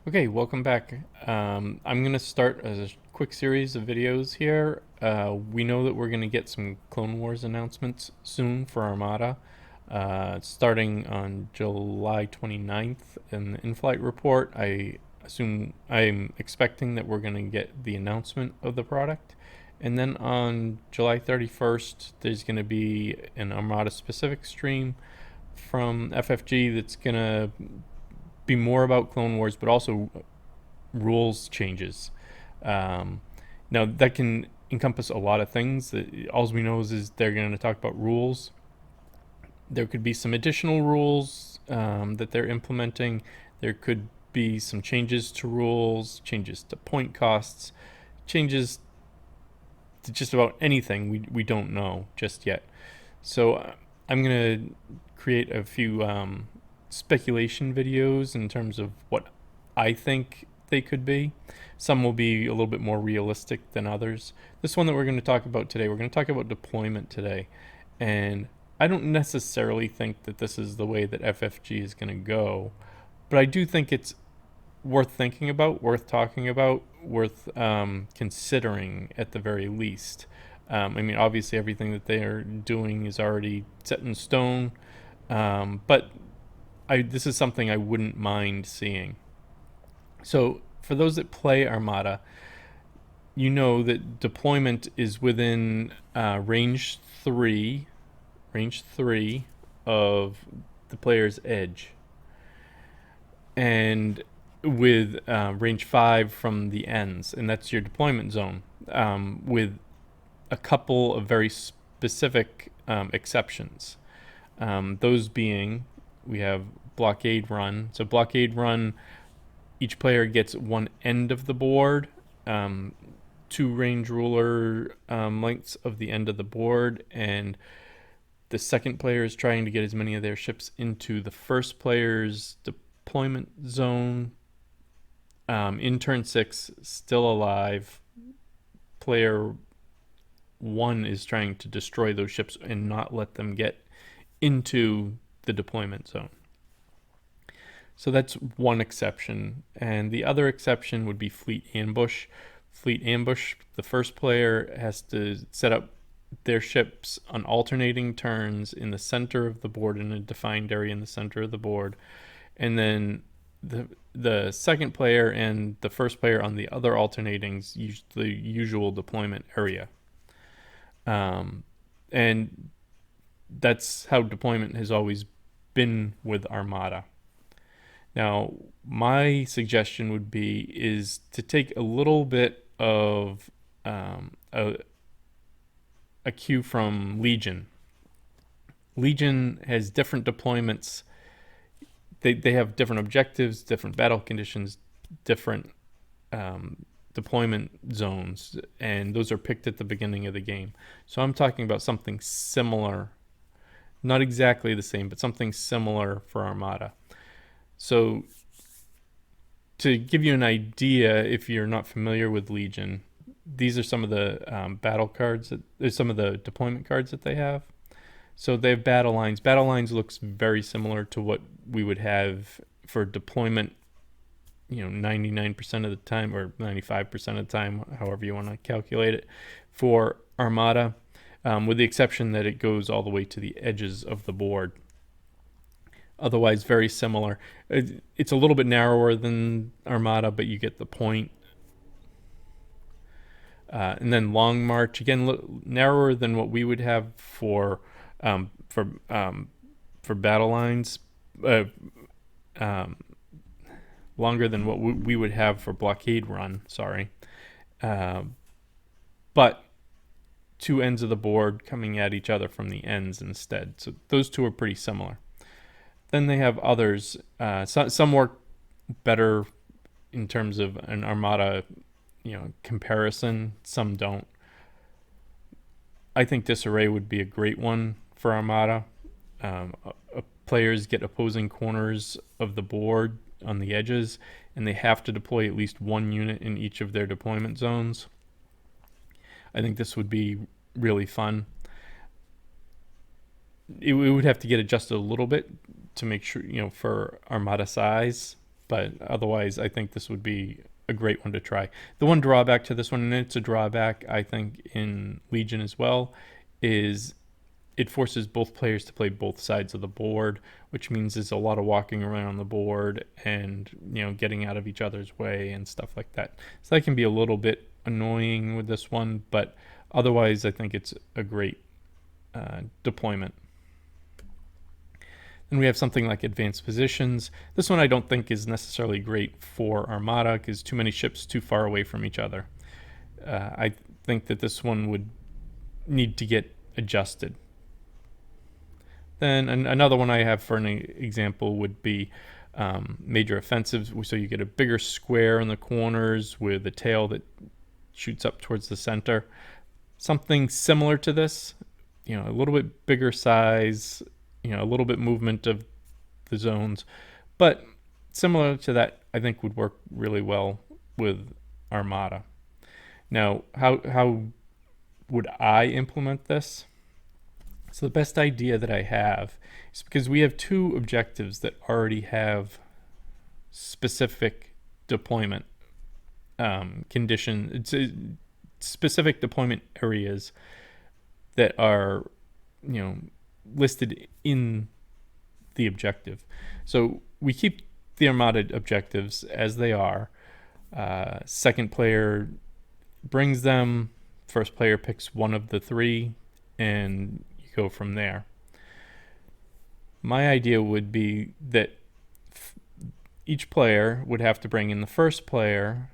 Okay, welcome back. I'm going to start a quick series of videos here. We know that we're going to get some Clone Wars announcements soon for Armada, starting on July 29th in the in-flight report. I'm expecting that we're going to get the announcement of the product. And then on July 31st, there's going to be an Armada specific stream from FFG that's going to be more about Clone Wars, but also rules changes. Um, Now that can encompass a lot of things. All we know is they're going to talk about rules. There could be some additional rules that they're implementing. There could be some changes to rules, changes to point costs, changes to just about anything we don't know just yet. So I'm going to create a few speculation videos in terms of what I think they could be. Some will be a little bit more realistic than others. This one that we're going to talk about today, we're going to talk about deployment today. And I don't necessarily think that this is the way that FFG is going to go, but I do think it's worth thinking about, worth talking about, worth considering at the very least. I mean, obviously, everything that they are doing is already set in stone, but this is something I wouldn't mind seeing. So, for those that play Armada, you know that deployment is within range three of the player's edge, and with range 5 from the ends, and that's your deployment zone, with a couple of very specific exceptions. Those being, we have blockade run. So, blockade run, each player gets one end of the board, two range ruler lengths of the end of the board, and the second player is trying to get as many of their ships into the first player's deployment zone. In turn 6, still alive, player 1 is trying to destroy those ships and not let them get into the deployment zone. So that's one exception. And the other exception would be fleet ambush. Fleet ambush, the first player has to set up their ships on alternating turns in the center of the board, in a defined area in the center of the board. And then the second player and the first player on the other alternatings use the usual deployment area. And that's how deployment has always been with Armada. Now, my suggestion would be is to take a little bit of a cue from Legion. Legion has different deployments. They have different objectives, different battle conditions, different deployment zones, and those are picked at the beginning of the game. So I'm talking about something similar, not exactly the same, but something similar for Armada. So, to give you an idea, if you're not familiar with Legion, these are some of the battle cards. There's some of the deployment cards that they have. So they have battle lines. Battle lines looks very similar to what we would have for deployment. 99% of the time, or 95% of the time, however you want to calculate it, for Armada, with the exception that it goes all the way to the edges of the board. Otherwise, very similar. It's a little bit narrower than Armada, but you get the point. And then Long March, again, narrower than what we would have for battle lines. Longer than what we would have for blockade run. Sorry, but two ends of the board coming at each other from the ends instead. So those two are pretty similar. Then they have others. Some work better in terms of an Armada, comparison. Some don't. I think Disarray would be a great one for Armada. Players get opposing corners of the board on the edges, and they have to deploy at least one unit in each of their deployment zones. I think this would be really fun. It would have to get adjusted a little bit to make sure, for Armada size, but otherwise I think this would be a great one to try. The one drawback to this one, and it's a drawback I think in Legion as well, is it forces both players to play both sides of the board, which means there's a lot of walking around the board and, getting out of each other's way and stuff like that. So that can be a little bit annoying with this one, but otherwise I think it's a great deployment. Then we have something like advanced positions. This one I don't think is necessarily great for Armada because too many ships too far away from each other. I think that this one would need to get adjusted. Then another one I have for an example would be major offensives. So you get a bigger square in the corners with a tail that shoots up towards the center. Something similar to this, a little bit bigger size, a little bit movement of the zones, but similar to that I think would work really well with Armada. Now, how would I implement this? So the best idea that I have is because we have two objectives that already have specific deployment condition, specific deployment areas that are, listed in the objective. So we keep the Armada objectives as they are. Second player brings them, first player picks one of the three, and you go from there. My idea would be that each player would have to bring in, the first player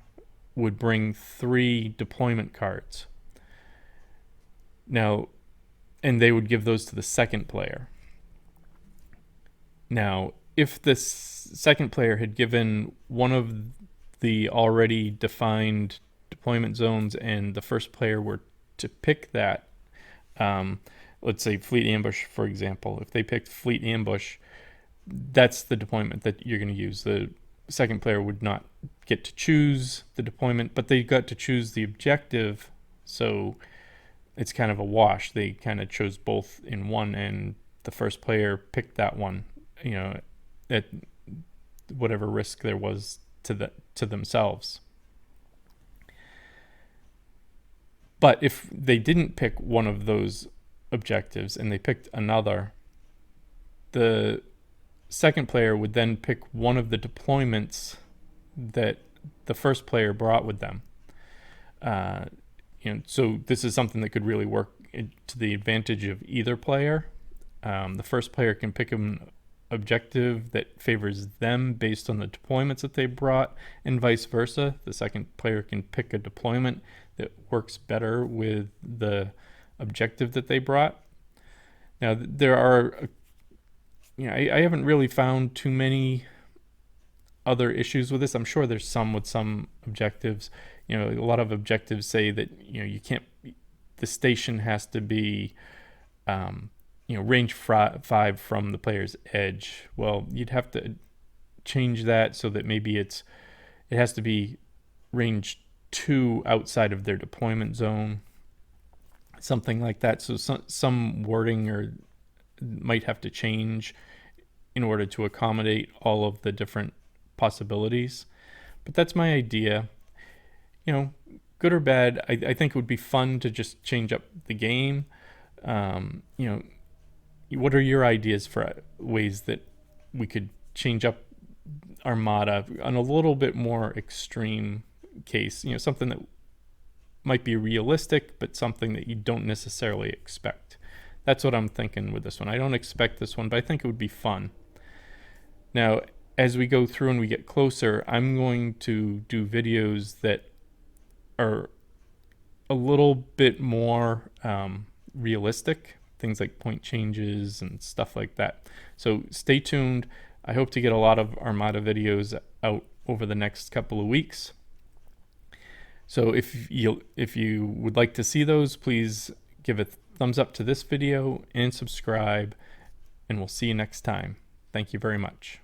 would bring 3 deployment cards. Now, and they would give those to the second player. Now, if the second player had given one of the already defined deployment zones and the first player were to pick that, let's say Fleet Ambush, for example, if they picked Fleet Ambush, that's the deployment that you're going to use. The second player would not get to choose the deployment, but they got to choose the objective, so it's kind of a wash. They kind of chose both in one, and the first player picked that one, at whatever risk there was to themselves. But if they didn't pick one of those objectives and they picked another, the second player would then pick one of the deployments that the first player brought with them. So this is something that could really work to the advantage of either player. The first player can pick an objective that favors them based on the deployments that they brought, and vice versa. The second player can pick a deployment that works better with the objective that they brought. Now, there are, I haven't really found too many other issues with this. I'm sure there's some with some objectives. A lot of objectives say that, you can't, the station has to be, range 5 from the player's edge. Well, you'd have to change that so that maybe it has to be range 2 outside of their deployment zone, something like that. So some wording might have to change in order to accommodate all of the different possibilities. But that's my idea. Good or bad, I think it would be fun to just change up the game. What are your ideas for ways that we could change up Armada on a little bit more extreme case? Something that might be realistic, but something that you don't necessarily expect. That's what I'm thinking with this one. I don't expect this one, but I think it would be fun. Now, as we go through and we get closer, I'm going to do videos that are a little bit more realistic, things like point changes and stuff like that. So stay tuned. I hope to get a lot of Armada videos out over the next couple of weeks. So if you would like to see those, please give a thumbs up to this video and subscribe, and we'll see you next time. Thank you very much.